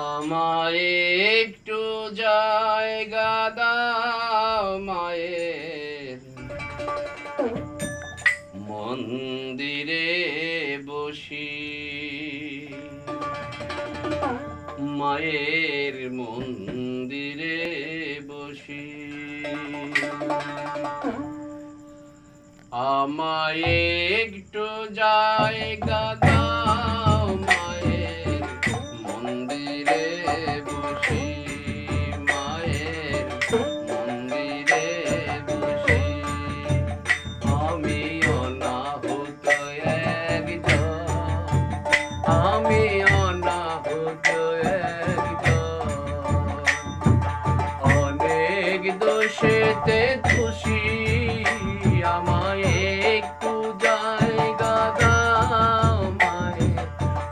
আমায় একটু জায়গা দাও মায়ের মন্দিরে বসি, মায়ের মন্দিরে বসি। আমায় একটু জায়গা দাও মায়ের মন্দিরে বসি, মায়ের মন্দিরে বসি। আমি অনাহুত একজন, আমি অনাহুত একজন, অনেক দোষেতে দোষী। আমায় একটু জায়গা দাও মায়ের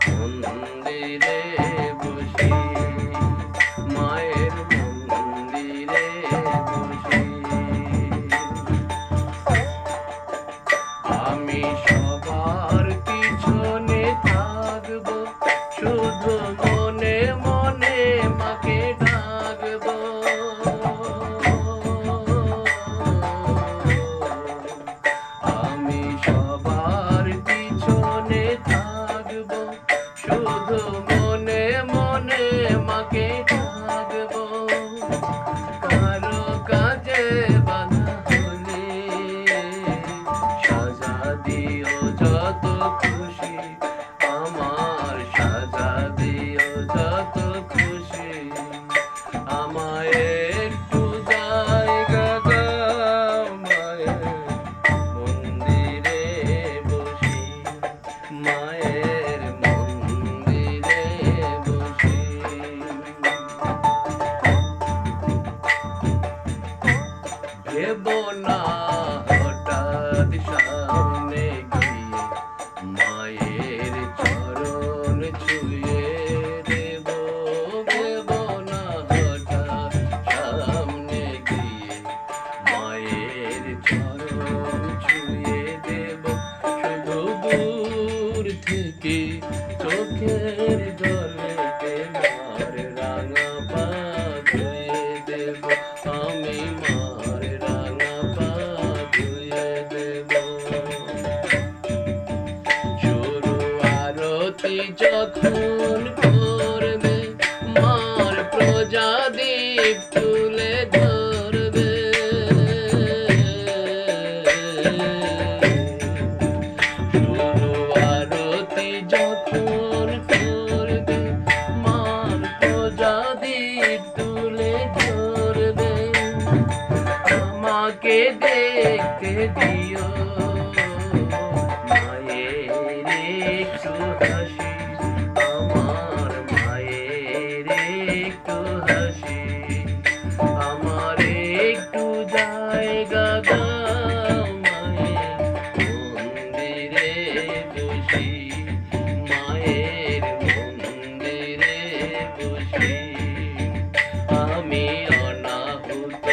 মন্দিরে বসি, মায়ের মন্দিরে বসি। আমি সবার পিছনে থাকবো, শুধু মনে মনে মাকে ডাকবো। আমি সবার পিছনে থাকবো, শুধু মনে মনে মাকে ডাকবো। কারো কাজে বাধা হলে সাজা দিও যত খুশি, আমার সাজা দিও যত খুশি। আমায় একটু জায়গা দাও মায়ের মন্দিরে বসি, মায়ের মন্দিরে বসি। ভেবো না হঠাৎ সামনে গিয়ে মায়ের চরণ ছুঁয়ে দেব। ভেবো না হঠাৎ সামনে গিয়ে মায়ের চরণ ছুঁয়ে দেব। শুধু দূর থেকে চোখের জলেতে মার রাঙা পা ধুয়ে দেব। আমি মার রাঙা পা ধুয়ে দেব। শুরু আরতি যখন করবে, মার প্রজাদীপ তুলে ধরবে। শুরু আরতি যখন করবে, মার প্রজাদীপ তুলে ধরবে। আমাকে দেখতে দিও মায়ের একটু হাসি, আমার মায়ের একটু হাসি। আমার একটু জায়গা দাও মায়ের মন্দিরে বসি, মায়ের মন্দিরে বসি। আমি অনাহুত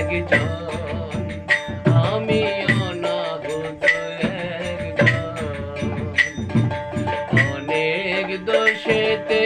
একজন, আমি অনাহুত একজন, অনেক দোষেতে